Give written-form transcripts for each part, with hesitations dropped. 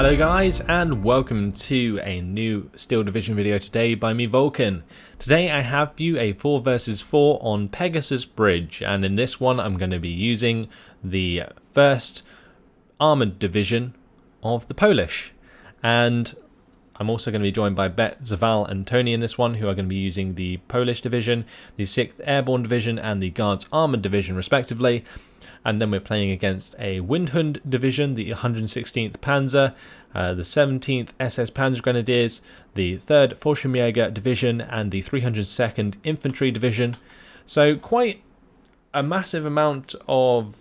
Hello guys, and welcome to a new Steel Division video today by me, Vulcan. Today I have for you a 4 versus 4 on Pegasus Bridge, and in this one I'm going to be using the first Armoured division of the Polish. And I'm also going to be joined by Bet, Zaval and Tony in this one, who are going to be using the Polish division, the 6th Airborne division and the Guards Armoured division respectively. And then we're playing against a Windhund division, the 116th Panzer, the 17th SS Panzer Grenadiers, the 3rd Fallschirmjäger division, and the 302nd Infantry division. So quite a massive amount of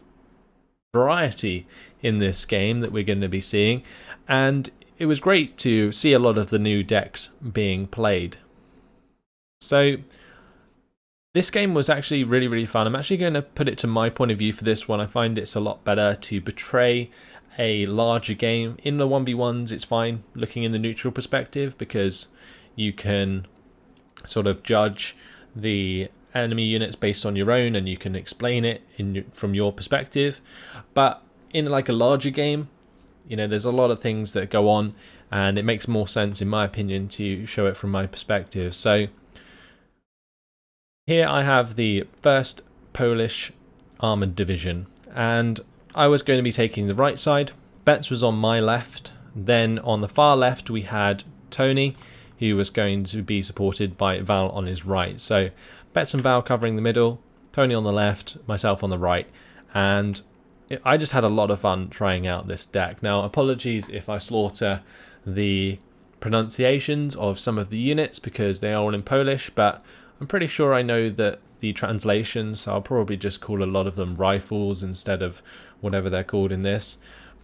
variety in this game that we're going to be seeing. And it was great to see a lot of the new decks being played. So this game was actually really fun. I'm actually going to put it to my point of view for this one. I find it's a lot better to portray a larger game. In the 1v1s it's fine looking in the neutral perspective because you can sort of judge the enemy units based on your own and you can explain it from your perspective. But in like a larger game, you know, there's a lot of things that go on and it makes more sense in my opinion to show it from my perspective. So here I have the 1st Polish Armoured Division, and I was going to be taking the right side. Betts was on my left. Then on the far left we had Tony, who was going to be supported by Val on his right. So Betts and Val covering the middle, Tony on the left, myself on the right. And I just had a lot of fun trying out this deck. Now, apologies if I slaughter the pronunciations of some of the units because they are all in Polish, but I'm pretty sure I know that the translations, so I'll probably just call a lot of them rifles instead of whatever they're called in this.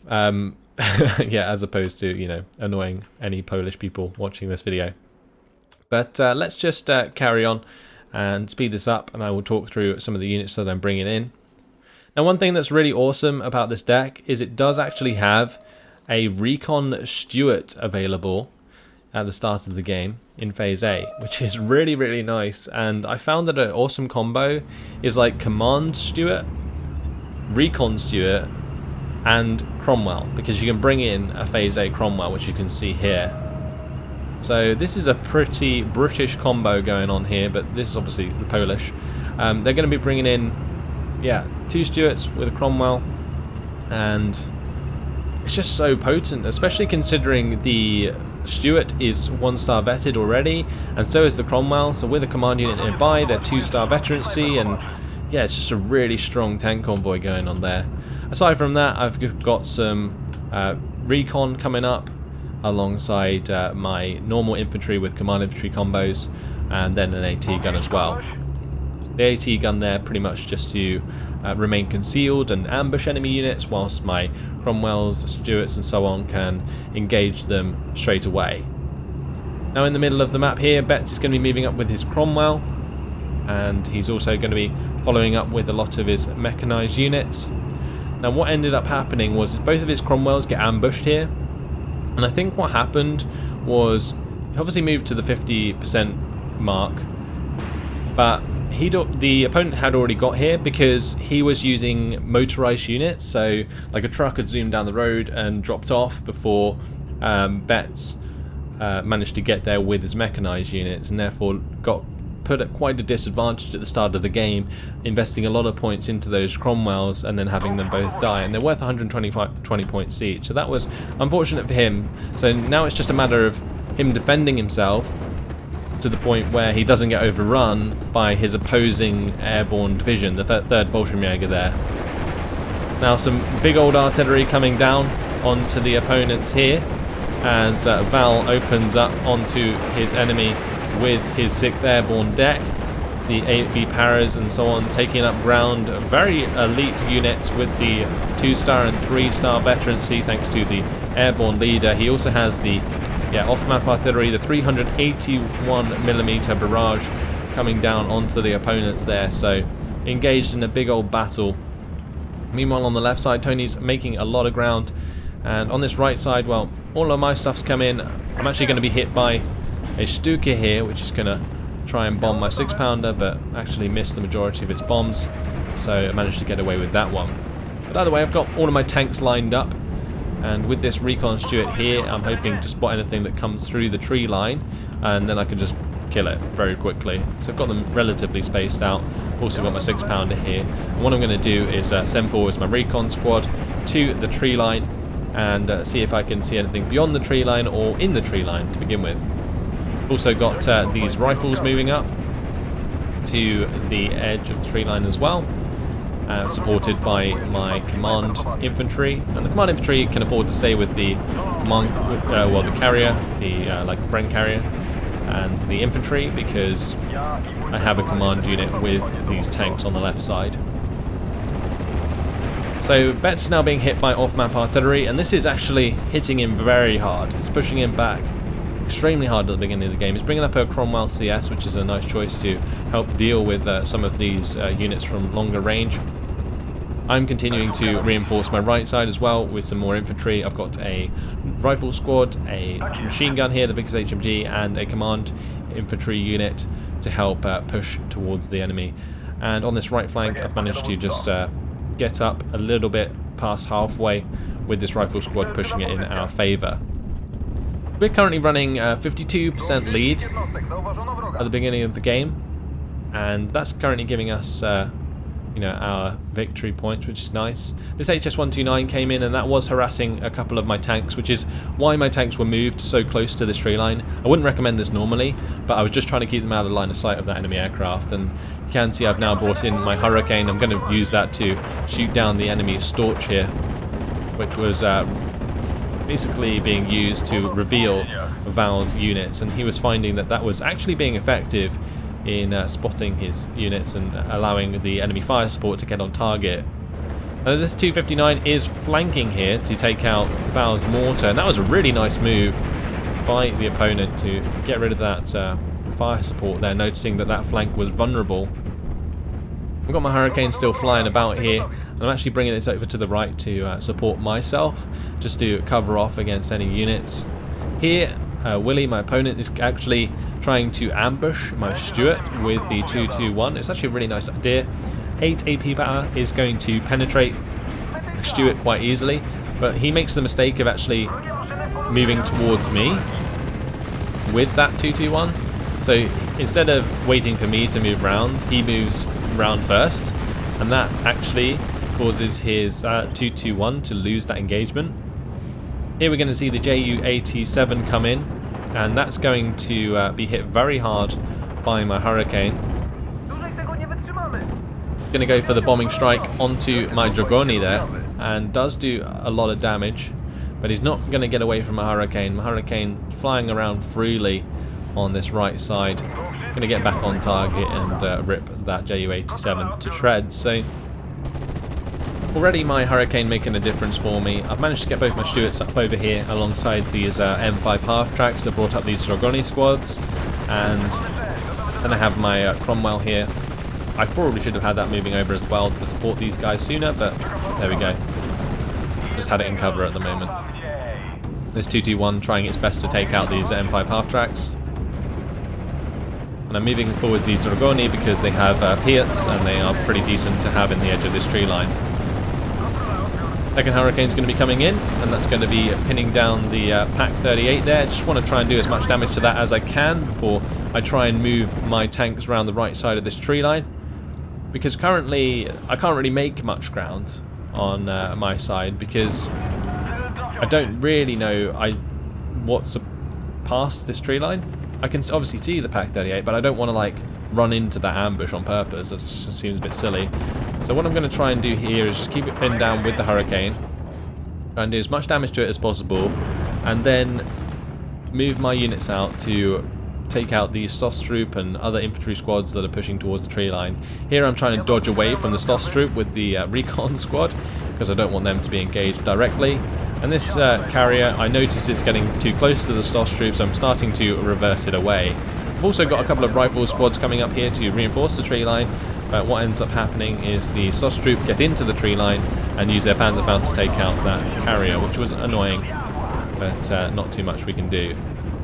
Yeah, as opposed to, you know, annoying any Polish people watching this video. But let's just carry on and speed this up, and I will talk through some of the units that I'm bringing in. Now, one thing that's really awesome about this deck is it does actually have a Recon Stuart available at the start of the game in Phase A, which is really nice. And I found that an awesome combo is like Command Stuart, Recon Stuart, and Cromwell, because you can bring in a Phase A Cromwell, which you can see here. So this is a pretty British combo going on here, but this is obviously the Polish. They're going to be bringing in, yeah, 2 Stuarts with a Cromwell, and it's just so potent, especially considering the Stuart is 1-star vetted already, and so is the Cromwell. So with a command unit nearby, they're 2-star veterancy, and yeah, it's just a really strong tank convoy going on there. Aside from that, I've got some recon coming up alongside my normal infantry with command infantry combos, and then an AT gun as well. So the AT gun there pretty much just to remain concealed and ambush enemy units, whilst my Cromwells, Stuarts and so on can engage them straight away. Now in the middle of the map here, Betts is going to be moving up with his Cromwell, and he's also going to be following up with a lot of his mechanized units. Now what ended up happening was both of his Cromwells get ambushed here, and I think what happened was he obviously moved to the 50% mark, but the opponent had already got here because he was using motorized units, so like a truck had zoomed down the road and dropped off before Betts managed to get there with his mechanized units, and therefore got put at quite a disadvantage at the start of the game, investing a lot of points into those Cromwells and then having them both die, and they're worth 20 points each, so that was unfortunate for him. So now it's just a matter of him defending himself to the point where he doesn't get overrun by his opposing airborne division, the 3rd Fallschirmjäger there. Now some big old artillery coming down onto the opponents here as Val opens up onto his enemy with his 6th Airborne deck, the AV Paras and so on, taking up ground. Very elite units with the 2-star and 3-star veterancy thanks to the airborne leader. He also has the off-map artillery, the 381mm barrage coming down onto the opponents there, so engaged in a big old battle. Meanwhile on the left side, Tony's making a lot of ground, and on this right side, well, all of my stuff's come in. I'm actually going to be hit by a Stuka here, which is going to try and bomb my 6-pounder, but actually missed the majority of its bombs, so I managed to get away with that one. But either way, I've got all of my tanks lined up, And with this recon Stuart here, I'm hoping to spot anything that comes through the tree line, and then I can just kill it very quickly. So I've got them relatively spaced out. Also got my 6-pounder here. And what I'm going to do is send forwards my recon squad to the tree line and see if I can see anything beyond the tree line or in the tree line to begin with. Also got these rifles moving up to the edge of the tree line as well, supported by my command infantry. And the command infantry can afford to stay with the command, the carrier, the like Bren carrier, and the infantry, because I have a command unit with these tanks on the left side. So Betts is now being hit by off-map artillery, and this is actually hitting him very hard. It's pushing him back extremely hard at the beginning of the game. It's bringing up a Cromwell CS, which is a nice choice to help deal with some of these units from longer range. I'm continuing to reinforce my right side as well with some more infantry. I've got a rifle squad, a machine gun here, the Vickers HMG, and a command infantry unit to help push towards the enemy. And on this right flank, I've managed to just get up a little bit past halfway with this rifle squad pushing it in our favour. We're currently running 52% lead at the beginning of the game, and that's currently giving us our victory points, which is nice. This HS-129 came in, and that was harassing a couple of my tanks, which is why my tanks were moved so close to this tree line. I wouldn't recommend this normally, but I was just trying to keep them out of line of sight of that enemy aircraft. And you can see I've now brought in my Hurricane. I'm going to use that to shoot down the enemy Storch here, which was basically being used to reveal Val's units, and he was finding that that was actually being effective in spotting his units and allowing the enemy fire support to get on target. This 259 is flanking here to take out Val's mortar, and that was a really nice move by the opponent to get rid of that fire support there, noticing that that flank was vulnerable. I've got my Hurricane still flying about here, and I'm actually bringing this over to the right to support myself, just to cover off against any units. Here, Willie, my opponent, is actually trying to ambush my Stuart with the 221. It's actually a really nice idea. 8 AP power is going to penetrate Stuart quite easily, but he makes the mistake of actually moving towards me with that 221. So instead of waiting for me to move round, he moves round first, and that actually causes his 221 to lose that engagement. Here we're going to see the Ju-87 come in, and that's going to be hit very hard by my Hurricane. Going to go for the bombing strike onto my Dragoni there, and does do a lot of damage, but he's not going to get away from my Hurricane. My Hurricane flying around freely on this right side. Going to get back on target and rip that Ju-87 to shreds. So already my Hurricane making a difference for me. I've managed to get both my Stuarts up over here alongside these M5 half-tracks that brought up these Dragoni squads, and then I have my Cromwell here. I probably should have had that moving over as well to support these guys sooner, but there we go. Just had it in cover at the moment. This 221 trying its best to take out these M5 half-tracks. And I'm moving forwards these Dragoni because they have Piats, and they are pretty decent to have in the edge of this tree line. Second Hurricane's going to be coming in, and that's going to be pinning down the Pack 38 there. Just want to try and do as much damage to that as I can before I try and move my tanks around the right side of this tree line. Because currently I can't really make much ground on my side, because I don't really know what's past this tree line. I can obviously see the Pack 38, but I don't want to like run into that ambush on purpose. That just seems a bit silly. So what I'm going to try and do here is just keep it pinned down with the Hurricane, try and do as much damage to it as possible, and then move my units out to take out the Stosstroop and other infantry squads that are pushing towards the tree line. Here I'm trying to dodge away from the Stosstroop with the recon squad, because I don't want them to be engaged directly. And this carrier, I notice it's getting too close to the Stosstroop, so I'm starting to reverse it away. I've also got a couple of rifle squads coming up here to reinforce the tree line, but what ends up happening is the Stosstroop get into the tree line and use their Panzerfaust to take out that carrier, which was annoying, but not too much we can do.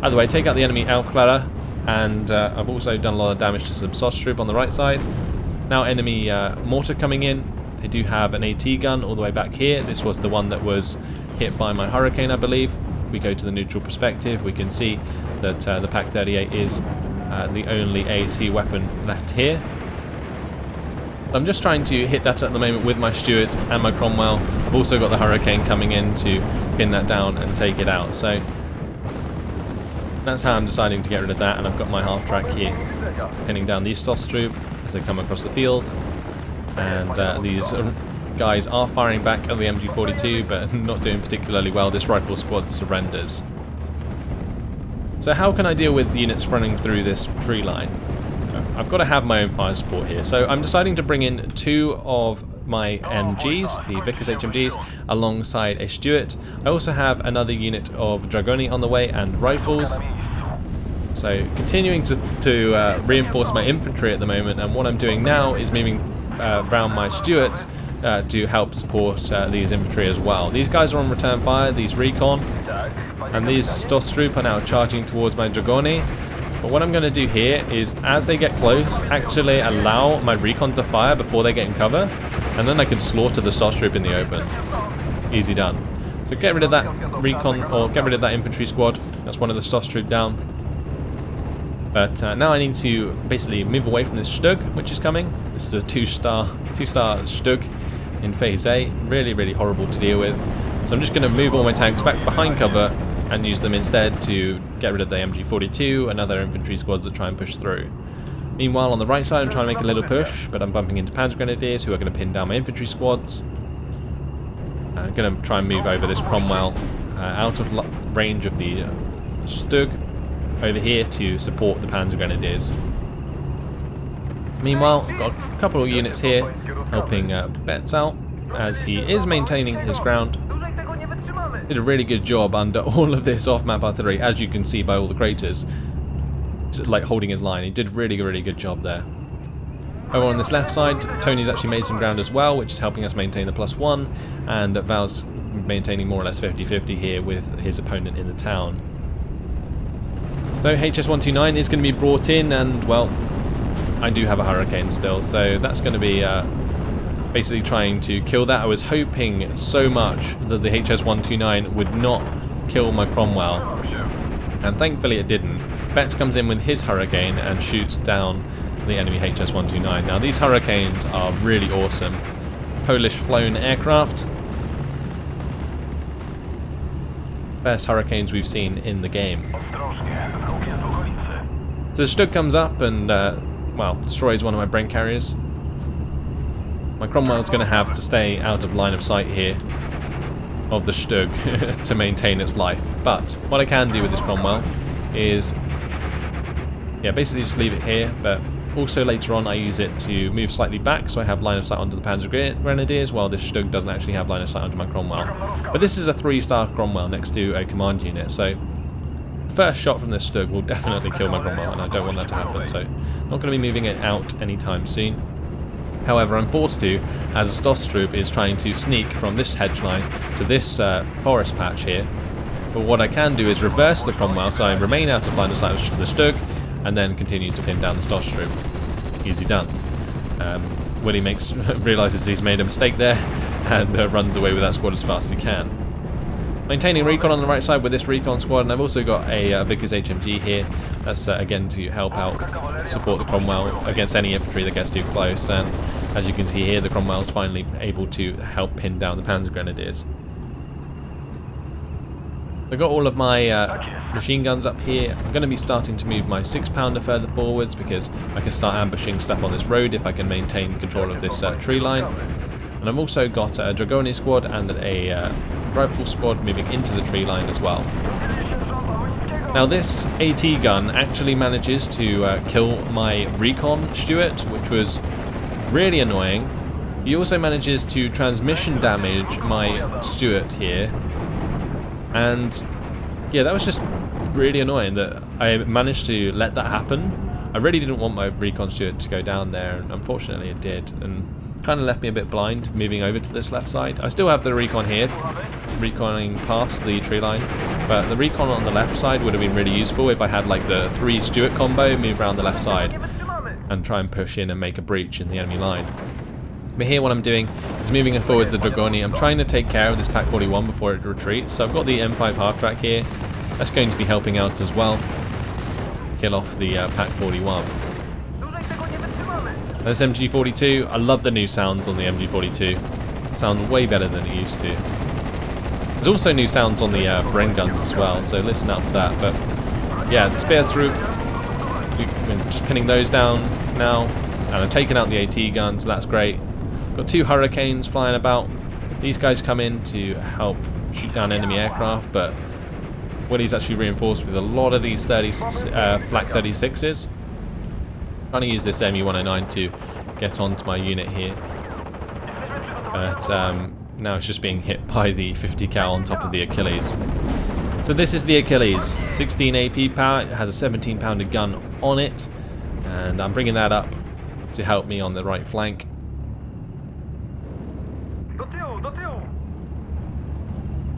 Either way, take out the enemy Aufklärer, and I've also done a lot of damage to some Stosstroop on the right side. Now enemy mortar coming in. They do have an AT gun all the way back here. This was the one that was hit by my Hurricane, I believe. If we go to the neutral perspective, we can see that the Pak-38 is the only AT weapon left here. I'm just trying to hit that at the moment with my Stuart and my Cromwell. I've also got the Hurricane coming in to pin that down and take it out. So that's how I'm deciding to get rid of that, and I've got my half-track here pinning down these Stosstroop as they come across the field. And these guys are firing back at the MG42, but not doing particularly well. This rifle squad surrenders. So how can I deal with units running through this tree line? I've got to have my own fire support here, so I'm deciding to bring in 2 of my MGs, the Vickers HMGs, alongside a Stuart. I also have another unit of Dragoni on the way and rifles. So continuing to reinforce my infantry at the moment, and what I'm doing now is moving around my Stuarts to help support these infantry as well. These guys are on return fire, these recon, and these Stosstroop are now charging towards my Dragoni. But what I'm going to do here is, as they get close, actually allow my recon to fire before they get in cover, and then I can slaughter the Stosstroop in the open. Easy done. So get rid of that recon, or get rid of that infantry squad. That's one of the Stosstroop down. But now I need to basically move away from this Stug, which is coming. This is a two-star Stug in Phase A. Really, really horrible to deal with. So I'm just going to move all my tanks back behind cover and use them instead to get rid of the MG42 and other infantry squads that try and push through. Meanwhile, on the right side, I'm trying to make a little push, but I'm bumping into Panzer Grenadiers who are going to pin down my infantry squads. I'm going to try and move over this Cromwell out of range of the Stug over here to support the Panzer Grenadiers. Meanwhile, I've got a couple of units here helping Betz out as he is maintaining his ground. Did a really good job under all of this off-map artillery, as you can see by all the craters, like holding his line. He did a really, really good job there. Over on this left side, Tony's actually made some ground as well, which is helping us maintain the +1, and Val's maintaining more or less 50-50 here with his opponent in the town. Though HS-129 is going to be brought in, and well, I do have a Hurricane still, so that's going to be basically trying to kill that. I was hoping so much that the HS-129 would not kill my Cromwell, and thankfully it didn't. Betz comes in with his Hurricane and shoots down the enemy HS-129. Now these Hurricanes are really awesome. Polish flown aircraft. Best Hurricanes we've seen in the game. So the Stug comes up and, well, destroys one of my brain carriers. My Cromwell's going to have to stay out of line of sight here of the Stug to maintain its life. But what I can do with this Cromwell is, yeah, basically just leave it here, but also later on I use it to move slightly back so I have line of sight onto the Panzer Grenadiers, while this Stug doesn't actually have line of sight onto my Cromwell. But this is a 3-star Cromwell next to a command unit, so the first shot from this Stug will definitely kill my Cromwell, and I don't want that to happen, so not going to be moving it out anytime soon. However, I'm forced to, as a Stosstroop is trying to sneak from this hedge line to this forest patch here. But what I can do is reverse the Cromwell so I remain out of line of sight of the Stug, and then continue to pin down the Stosstroop. Easy done. Willie realises he's made a mistake there, and runs away with that squad as fast as he can. Maintaining recon on the right side with this recon squad, and I've also got a Vickers HMG here. That's again to help out support the Cromwell against any infantry that gets too close, and as you can see here, the Cromwell's finally able to help pin down the Panzer Grenadiers. I've got all of my machine guns up here. I'm going to be starting to move my 6-pounder further forwards because I can start ambushing stuff on this road if I can maintain control of this tree line. And I've also got a Dragoni squad and a rifle squad moving into the tree line as well. Now this AT gun actually manages to kill my recon Stuart, which was really annoying. He also manages to transmission damage my Stuart here. And yeah, that was just really annoying that I managed to let that happen. I really didn't want my recon Stuart to go down there, and unfortunately it did, and kind of left me a bit blind moving over to this left side. I still have the recon here, reconning past the tree line, but the recon on the left side would have been really useful if I had like the 3 Stuart combo, move around the left side and try and push in and make a breach in the enemy line. But here what I'm doing is moving forwards the Dragoni. I'm trying to take care of this Pack 41 before it retreats. So I've got the M5 half-track here. That's going to be helping out as well. Kill off the Pack 41. There's MG42. I love the new sounds on the MG42. Sound way better than it used to. There's also new sounds on the Bren guns as well, so listen out for that. But yeah, the Spear Troop, we're just pinning those down now. And I'm taking out the AT guns, so that's great. Got 2 Hurricanes flying about. These guys come in to help shoot down enemy aircraft, but Willie's actually reinforced with a lot of these Flak 36s. Trying to use this ME-109 to get onto my unit here. But now it's just being hit by the 50 cal on top of the Achilles. So this is the Achilles. 16 AP power. It has a 17-pounder gun on it. And I'm bringing that up to help me on the right flank.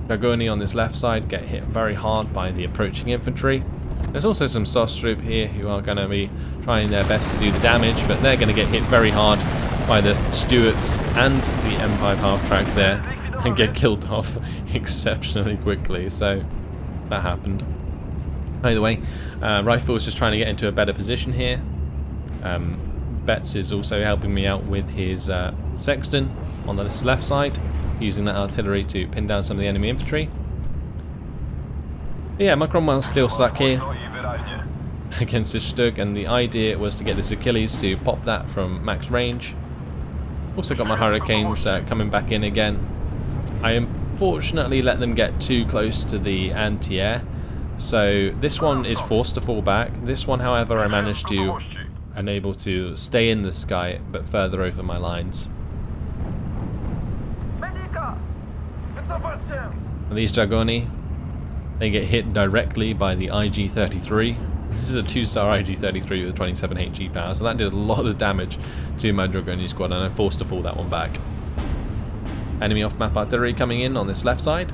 Dragoni on this left side get hit very hard by the approaching infantry. There's also some SOS troop here who are going to be trying their best to do the damage, but they're going to get hit very hard by the Stuarts and the M5 half-track there and get killed off exceptionally quickly, so that happened. Either way, Rifle's just trying to get into a better position here. Betts is also helping me out with his Sexton on this left side, using that artillery to pin down some of the enemy infantry. But yeah, my Cromwell's still stuck here against this Stug, and the idea was to get this Achilles to pop that from max range. Also got my Hurricanes coming back in again. I unfortunately let them get too close to the anti-air, so this one is forced to fall back. This one, however, I managed to enable to stay in the sky but further over my lines. And these Dragoni, they get hit directly by the IG-33. This is a 2-star IG-33 with 27 HE power, so that did a lot of damage to my Dragoni squad, and I'm forced to fall that one back. Enemy off-map artillery coming in on this left side.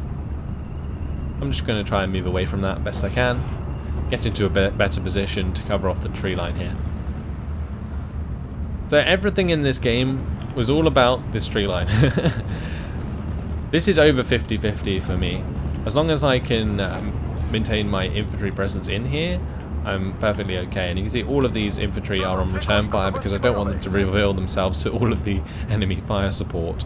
I'm just going to try and move away from that best I can. Get into a better position to cover off the tree line here. So everything in this game was all about this tree line. This is over 50-50 for me. As long as I can maintain my infantry presence in here, I'm perfectly okay. And you can see all of these infantry are on return fire because I don't want them to reveal themselves to all of the enemy fire support.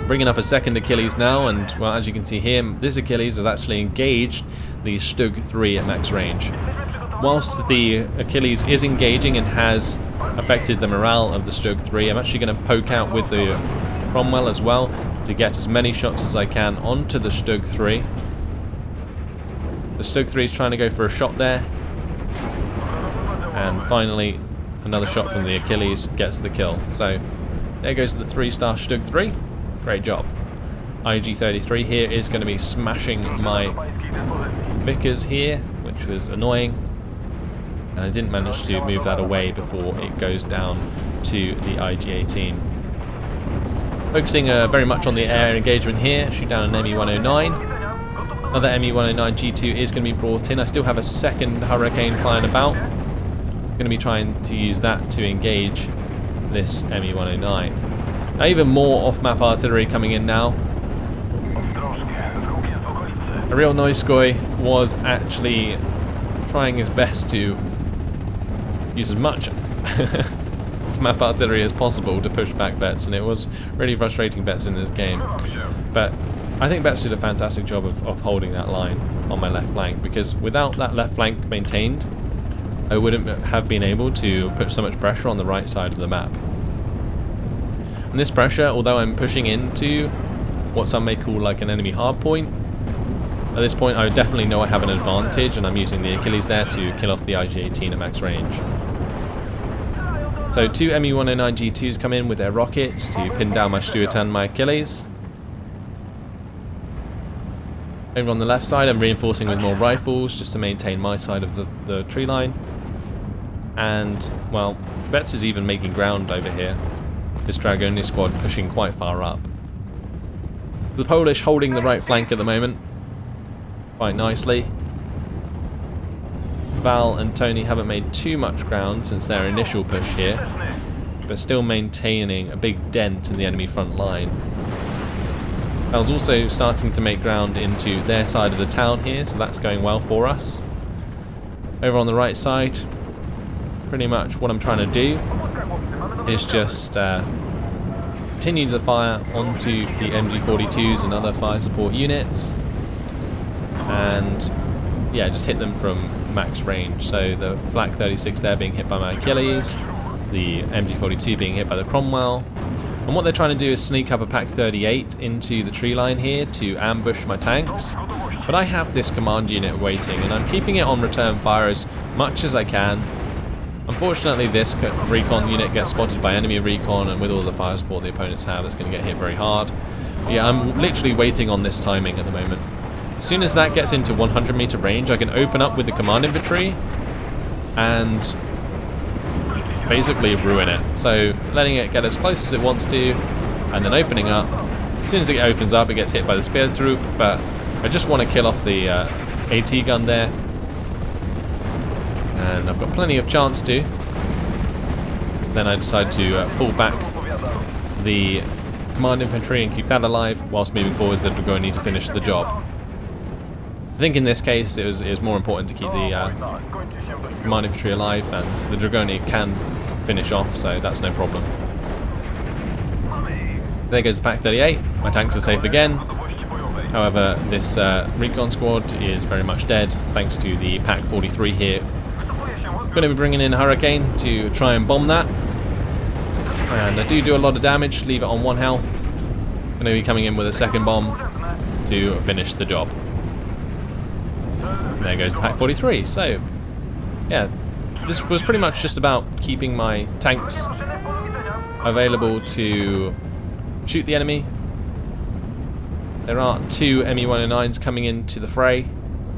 Bringing up a second Achilles now, and well, as you can see here, this Achilles has actually engaged the Stug 3 at max range. Whilst the Achilles is engaging and has affected the morale of the Stug 3, I'm actually going to poke out with the Cromwell as well to get as many shots as I can onto the Stug 3. The Stug 3 is trying to go for a shot there, and finally another shot from the Achilles gets the kill. So there goes the 3-star Stug 3. Great job. IG-33 here is going to be smashing my Vickers here, which was annoying, and I didn't manage to move that away before it goes down to the IG-18. Focusing very much on the air engagement here, shoot down an ME-109. Another ME-109 G2 is going to be brought in. I still have a second Hurricane flying about. I'm going to be trying to use that to engage this ME-109. Now even more off-map artillery coming in now. A real Noiskoy was actually trying his best to use as much off-map artillery as possible to push back Betts, and it was really frustrating Betts in this game. But I think Betts did a fantastic job of holding that line on my left flank, because without that left flank maintained, I wouldn't have been able to put so much pressure on the right side of the map. And this pressure, although I'm pushing into what some may call like an enemy hardpoint, at this point I definitely know I have an advantage, and I'm using the Achilles there to kill off the IG-18 at max range. So 2 ME-109 G2s come in with their rockets to pin down my Stuart and my Achilles. Over on the left side I'm reinforcing with more rifles just to maintain my side of the tree line. And, well, Betts is even making ground over here. This Dragoni squad pushing quite far up. The Polish holding the right flank at the moment quite nicely. Val and Tony haven't made too much ground since their initial push here. but still maintaining a big dent in the enemy front line. I was also starting to make ground into their side of the town here, so that's going well for us. Over on the right side, pretty much what I'm trying to do is just continue the fire onto the MG42s and other fire support units, and yeah, just hit them from max range. So the Flak 36 there being hit by my Achilles, the MG42 being hit by the Cromwell, and what they're trying to do is sneak up a Pak 38 into the tree line here to ambush my tanks. But I have this command unit waiting, and I'm keeping it on return fire as much as I can. Unfortunately, this recon unit gets spotted by enemy recon, and with all the fire support the opponents have, it's going to get hit very hard. But yeah, I'm literally waiting on this timing at the moment. As soon as that gets into 100 meter range, I can open up with the command infantry and basically ruin it. So letting it get as close as it wants to, and then opening up. As soon as it opens up, it gets hit by the spear troop, but I just want to kill off the AT gun there. And I've got plenty of chance to. Then I decide to fall back the command infantry and keep that alive, whilst moving forwards the Dragoni to finish the job. I think in this case it was more important to keep the command infantry alive, and the Dragoni can finish off, so that's no problem. There goes the Pak 38. My tanks are safe again. However, this recon squad is very much dead thanks to the Pak 43 here. I'm going to be bringing in a Hurricane to try and bomb that, and I do a lot of damage. Leave it on 1 health. I'm going to be coming in with a second bomb to finish the job. And there goes the Pak 43. So yeah, this was pretty much just about keeping my tanks available to shoot the enemy. There are 2 ME-109s coming into the fray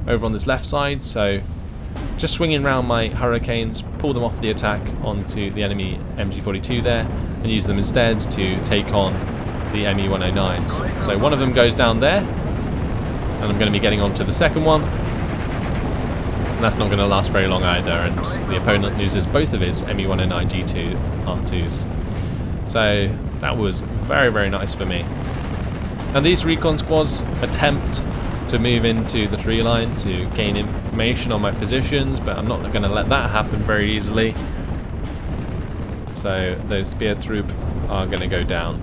over on this left side, so just swinging around my Hurricanes, pull them off the attack onto the enemy MG42 there, and use them instead to take on the ME-109s. So one of them goes down there, and I'm going to be getting onto the second one. And that's not going to last very long either, and the opponent loses both of his ME-109 G2 R2s. So that was very, very nice for me. Now these recon squads attempt to move into the tree line to gain information on my positions, but I'm not going to let that happen very easily. So those spear troop are going to go down.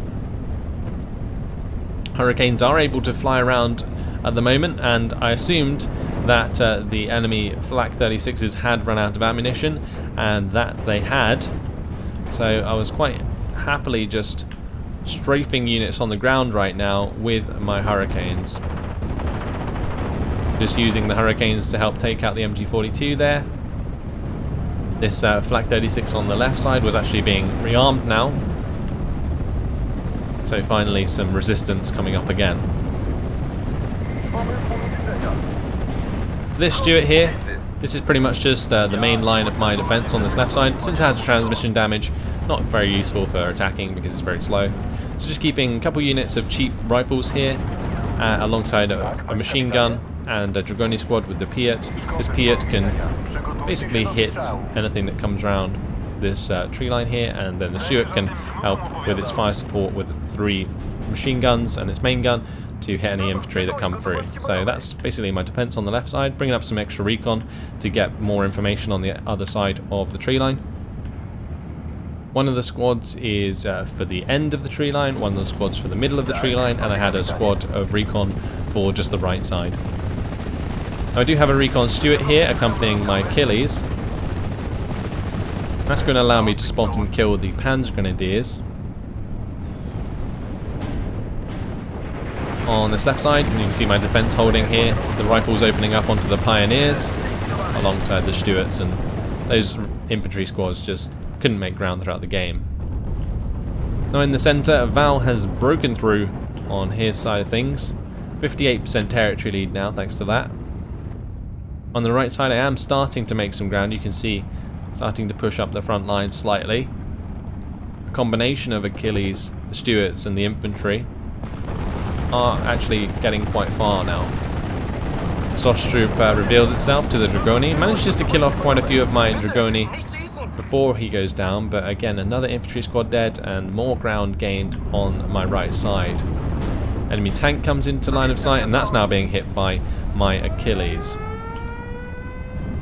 Hurricanes are able to fly around at the moment, and I assumed that the enemy Flak 36s had run out of ammunition, and that they had. So I was quite happily just strafing units on the ground right now with my Hurricanes. Just using the Hurricanes to help take out the MG42 there. This Flak 36 on the left side was actually being rearmed now. So finally some resistance coming up again. This Stuart here, this is pretty much just the main line of my defense on this left side. Since it has transmission damage, not very useful for attacking because it's very slow. So just keeping a couple units of cheap rifles here, alongside a machine gun and a Dragoni squad with the Piat. This Piat can basically hit anything that comes around this tree line here, and then the Stuart can help with its fire support with the 3 machine guns and its main gun to hit any infantry that come through. So that's basically my defense on the left side, bringing up some extra recon to get more information on the other side of the tree line. One of the squads is for the end of the tree line, one of the squads for the middle of the tree line, and I had a squad of recon for just the right side. Now I do have a recon Stuart here accompanying my Achilles. That's going to allow me to spot and kill the Panzer Grenadiers. On this left side, you can see my defense holding here, the rifles opening up onto the Pioneers alongside the Stuarts, and those infantry squads just couldn't make ground throughout the game. Now in the centre, Val has broken through on his side of things. 58% territory lead now thanks to that. On the right side I am starting to make some ground. You can see starting to push up the front line slightly. A combination of Achilles, the Stuarts and the infantry are actually getting quite far now. Stormtroop reveals itself to the Dragoni. Manages to kill off quite a few of my Dragoni before he goes down, but again, another infantry squad dead and more ground gained on my right side. Enemy tank comes into line of sight, and that's now being hit by my Achilles.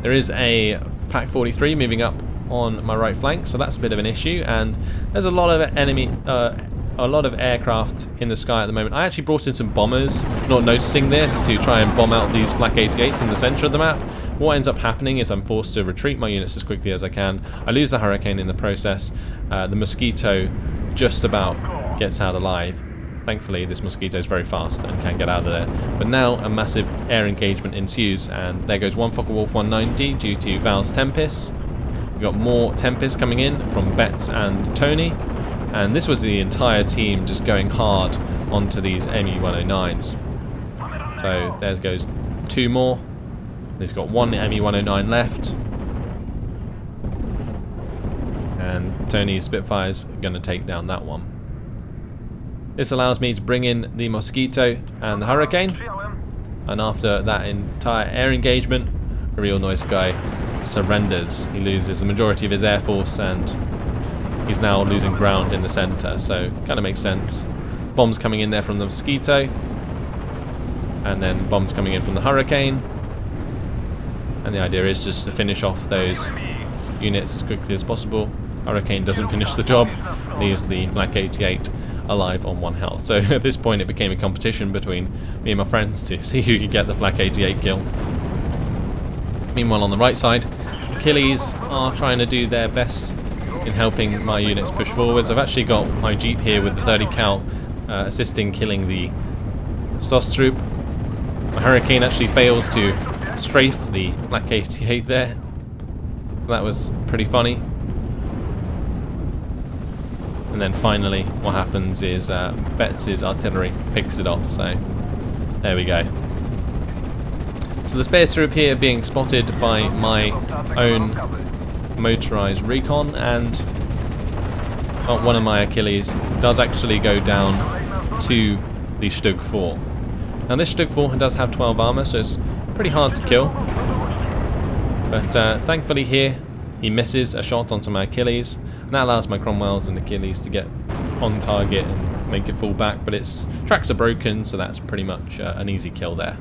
There is a Pack 43 moving up on my right flank, so that's a bit of an issue, and there's a lot of enemy, a lot of aircraft in the sky at the moment. I actually brought in some bombers, not noticing this, to try and bomb out these Flak 88s in the centre of the map. What ends up happening is I'm forced to retreat my units as quickly as I can. I lose the Hurricane in the process. The Mosquito just about gets out alive. Thankfully, this Mosquito is very fast and can get out of there. But now a massive air engagement ensues, and there goes one Focke-Wulf 190 due to Val's Tempest. We've got more Tempest coming in from Betts and Tony, and this was the entire team just going hard onto these ME-109s. So there goes two more. He's got one ME-109 left, and Tony's Spitfire's going to take down that one. This allows me to bring in the Mosquito and the Hurricane, and after that entire air engagement, a real nice guy surrenders. He loses the majority of his air force, and he's now losing ground in the centre, so kind of makes sense. Bombs coming in there from the Mosquito, and then bombs coming in from the Hurricane, and the idea is just to finish off those units as quickly as possible. Hurricane doesn't finish the job, leaves the Flak 88 alive on 1 health. So at this point it became a competition between me and my friends to see who could get the Flak 88 kill. Meanwhile, on the right side, Achilles are trying to do their best in helping my units push forwards. I've actually got my Jeep here with the 30 cal assisting killing the SOS troop. My Hurricane actually fails to strafe the Flak 88 there. That was pretty funny. And then finally, what happens is Betts' artillery picks it off, so there we go. So the Spears troop here being spotted by my own motorised recon, and one of my Achilles does actually go down to the Stug 4. Now this Stug 4 does have 12 armour, so it's pretty hard to kill. But thankfully here, he misses a shot onto my Achilles, and that allows my Cromwells and Achilles to get on target and make it fall back, but its tracks are broken, so that's pretty much an easy kill there.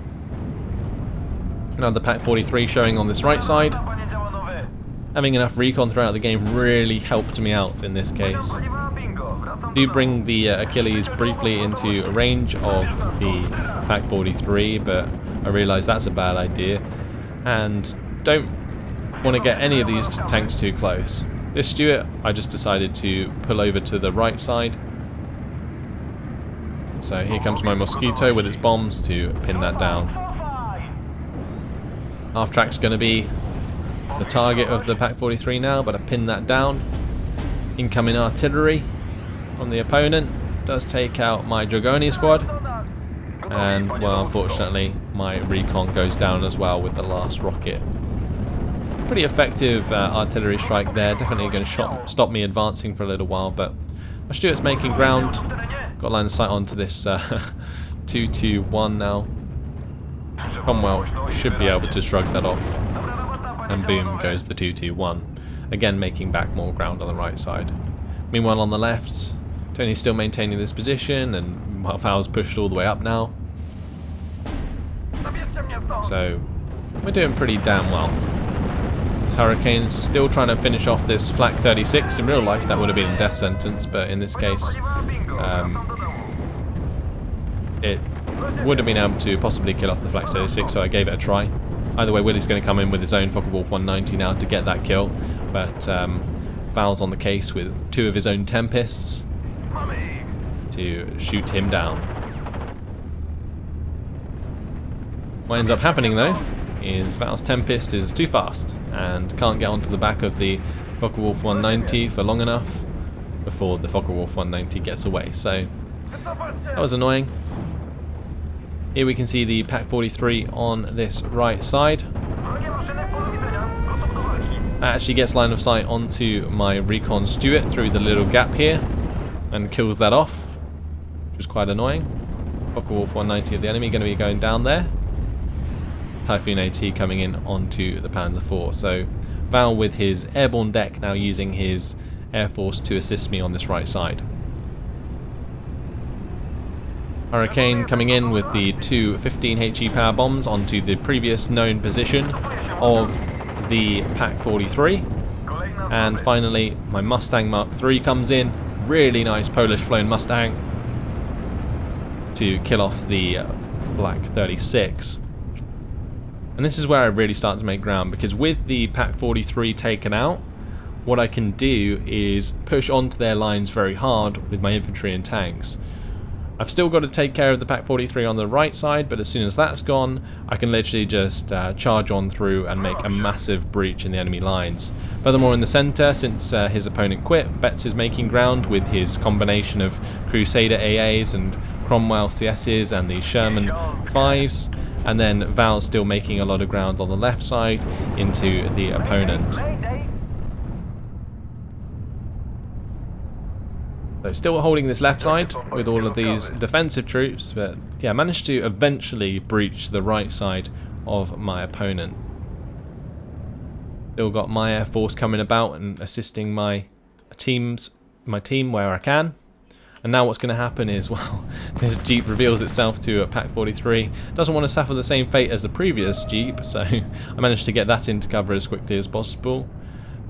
Now the Pack 43 showing on this right side. Having enough recon throughout the game really helped me out in this case. Do bring the Achilles briefly into range of the Pack 43, but I realise that's a bad idea, and don't want to get any of these tanks too close. This Stuart, I just decided to pull over to the right side. So here comes my Mosquito with its bombs to pin that down. Half track's going to be the target of the Pack 43 now, but I pinned that down. Incoming artillery from the opponent does take out my Dragoni squad, and well, unfortunately my recon goes down as well with the last rocket. Pretty effective artillery strike there, definitely going to stop me advancing for a little while, but my Stuart's making ground. Got line of sight onto this 2-2-1 now. Cromwell should be able to shrug that off, and boom goes the 2-2-1, again making back more ground on the right side. Meanwhile on the left, Tony's still maintaining this position, and Val's pushed all the way up now, so we're doing pretty damn well. This Hurricane's still trying to finish off this Flak 36. In real life that would have been a death sentence, but in this case it would have been able to possibly kill off the Flak 36, so I gave it a try. Either way, Willie's going to come in with his own Focke-Wulf 190 now to get that kill, but Val's on the case with 2 of his own Tempests to shoot him down. What ends up happening though is Val's Tempest is too fast and can't get onto the back of the Focke-Wulf 190 for long enough before the Focke-Wulf 190 gets away, so that was annoying. Here we can see the Pack 43 on this right side. That actually gets line of sight onto my Recon Stuart through the little gap here and kills that off, which is quite annoying. Focke-Wulf 190 of the enemy going to be going down there. Typhoon AT coming in onto the Panzer IV. So Val with his airborne deck now using his Air Force to assist me on this right side. Hurricane coming in with the two 15 HE power bombs onto the previous known position of the Pak-43. And finally, my Mustang Mark III comes in. Really nice Polish flown Mustang to kill off the Flak 36. And this is where I really start to make ground, because with the Pak-43 taken out, what I can do is push onto their lines very hard with my infantry and tanks. I've still got to take care of the Pak-43 on the right side, but as soon as that's gone, I can literally just charge on through and make a massive breach in the enemy lines. Furthermore, in the centre, since his opponent quit, Betts is making ground with his combination of Crusader AAs and Cromwell CSs and the Sherman 5s, and then Val's still making a lot of ground on the left side into the opponent. So still holding this left side with all of these defensive troops, but yeah, managed to eventually breach the right side of my opponent. Still got my Air Force coming about and assisting my team where I can. And now what's going to happen is, well, this Jeep reveals itself to a Pak-43. Doesn't want to suffer the same fate as the previous Jeep, so I managed to get that into cover as quickly as possible.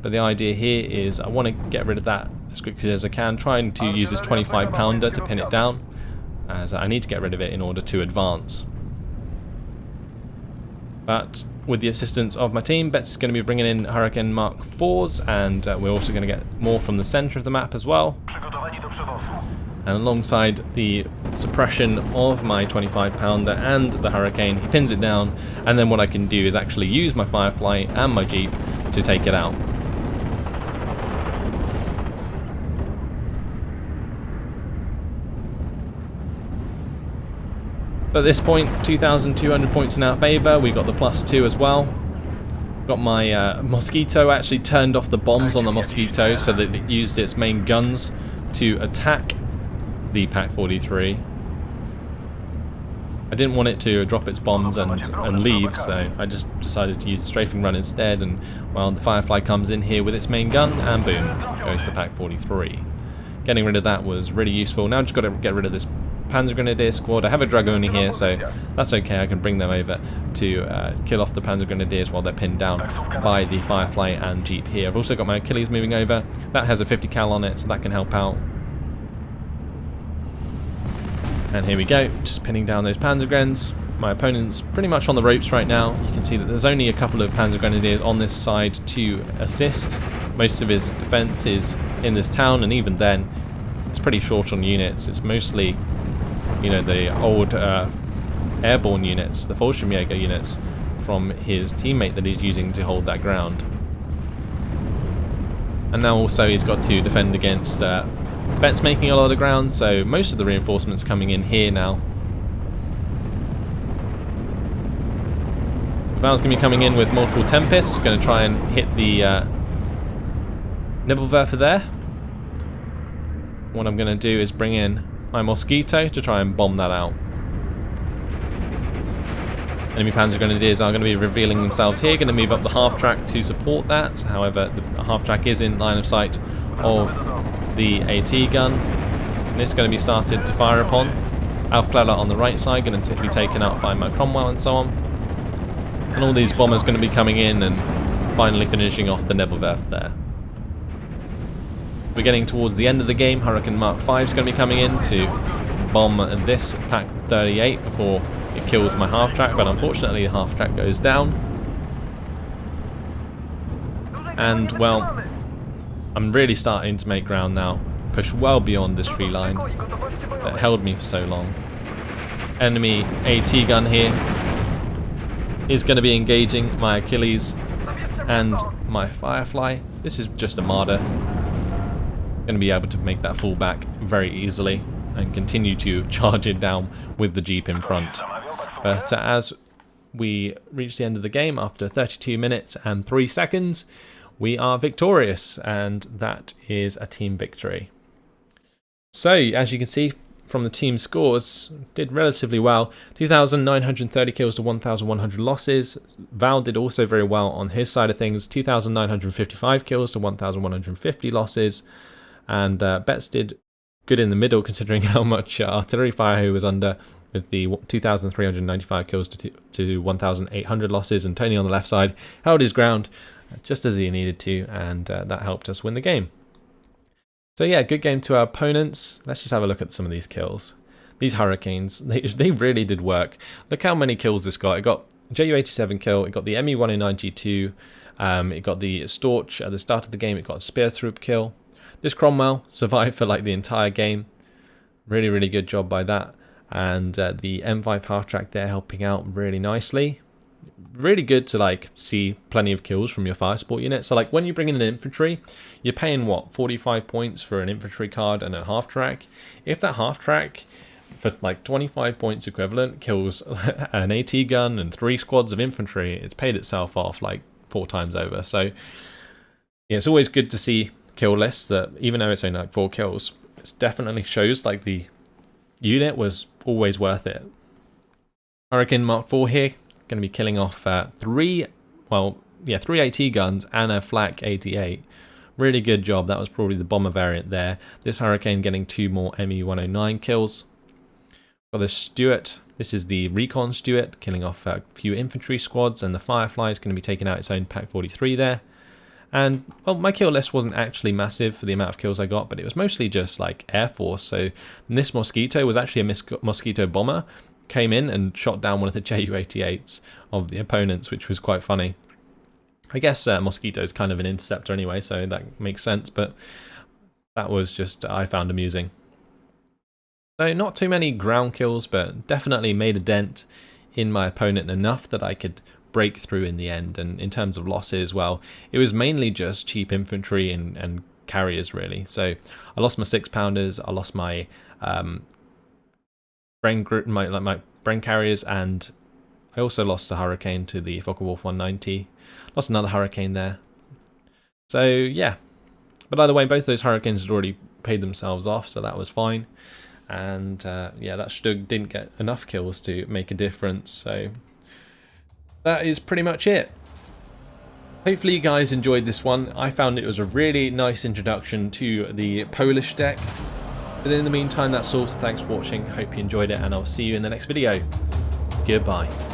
But the idea here is I want to get rid of that as quickly as I can, trying to use this 25 pounder to pin it down, as I need to get rid of it in order to advance. But with the assistance of my team, Betts is going to be bringing in Hurricane Mark IVs, and we're also going to get more from the centre of the map as well. And alongside the suppression of my 25 pounder and the Hurricane, he pins it down, and then what I can do is actually use my Firefly and my Jeep to take it out. At this point, 2,200 points in our favour. We got the +2 as well. Got my Mosquito, actually turned off the bombs on the Mosquito so that it used its main guns to attack the Pak-43. I didn't want it to drop its bombs and leave, so I just decided to use the strafing run instead, and well, the Firefly comes in here with its main gun, and boom, goes the Pak-43. Getting rid of that was really useful. Now I've just got to get rid of this Panzer Grenadier squad. I have a Dragoni here, so that's okay. I can bring them over to kill off the Panzer Grenadiers while they're pinned down by the Firefly and Jeep here. I've also got my Achilles moving over. That has a 50 cal on it, so that can help out. And here we go, just pinning down those Panzer Grens. My opponent's pretty much on the ropes right now. You can see that there's only a couple of Panzer Grenadiers on this side to assist. Most of his defense is in this town, and even then, it's pretty short on units. It's mostly, you know, the old airborne units, the Fallschirmjäger units from his teammate that he's using to hold that ground. And now also he's got to defend against Betts making a lot of ground, so most of the reinforcements coming in here now. Val's going to be coming in with multiple Tempests, going to try and hit the Nebelwerfer there. What I'm going to do is bring in my Mosquito to try and bomb that out. Enemy Panzer Grenadiers are going to be revealing themselves here, going to move up the half-track to support that. However, the half-track is in line of sight of the AT gun, and it's going to be started to fire upon. Aufklärer on the right side, going to be taken out by my Cromwell and so on. And all these bombers going to be coming in and finally finishing off the Nebelwerfer there. We're getting towards the end of the game. Hurricane Mark V is going to be coming in to bomb this Pak-38 before it kills my half-track, but unfortunately the half-track goes down. And, well, I'm really starting to make ground now. Push well beyond this tree line that held me for so long. Enemy AT gun here is going to be engaging my Achilles and my Firefly. This is just a martyr. Going to be able to make that fall back very easily and continue to charge it down with the Jeep in front. But as we reach the end of the game after 32 minutes and 3 seconds, we are victorious, and that is a team victory. So as you can see from the team scores, did relatively well. 2,930 kills to 1,100 losses. Val did also very well on his side of things. 2,955 kills to 1,150 losses. And Betts did good in the middle, considering how much artillery fire he was under, with the 2,395 kills to 1,800 losses. And Tony on the left side held his ground just as he needed to, and that helped us win the game. So yeah, good game to our opponents. Let's just have a look at some of these kills. These Hurricanes, they really did work. Look how many kills this got. It got Ju-87 kill, it got the Me-109G2, it got the Storch at the start of the game, it got a Spear Troop kill. This Cromwell survived for like the entire game. Really, really good job by that. And the M5 half-track there helping out really nicely. Really good to like see plenty of kills from your fire support unit. So like when you bring in an infantry, you're paying what, 45 points for an infantry card and a half track. If that half track for like 25 points equivalent kills an AT gun and 3 squads of infantry, it's paid itself off like 4 times over. So yeah, it's always good to see kill lists that, even though it's only like 4 kills, it definitely shows like the unit was always worth it. Hurricane Mark IV here, going to be killing off 3 AT guns and a Flak 88. Really good job. That was probably the bomber variant there. This Hurricane getting 2 more Me-109 kills. Got the Stuart. This is the Recon Stuart, killing off a few infantry squads, and the Firefly is going to be taking out its own Pack 43 there. And well, my kill list wasn't actually massive for the amount of kills I got, but it was mostly just like Air Force. So this Mosquito was actually a Mosquito bomber. Came in and shot down one of the Ju-88s of the opponents, which was quite funny. I guess Mosquito is kind of an interceptor anyway, so that makes sense, but that was just, I found amusing. So not too many ground kills, but definitely made a dent in my opponent enough that I could break through in the end. And in terms of losses, well, it was mainly just cheap infantry and carriers really. So I lost my 6-pounders, I lost my my Bren carriers, and I also lost a Hurricane to the Focke-Wulf 190. Lost another Hurricane there. So yeah, but either way, both those Hurricanes had already paid themselves off, so that was fine. And yeah, that Stug didn't get enough kills to make a difference, so that is pretty much it. Hopefully you guys enjoyed this one. I found it was a really nice introduction to the Polish deck. But in the meantime, that's all. So thanks for watching. Hope you enjoyed it, and I'll see you in the next video. Goodbye.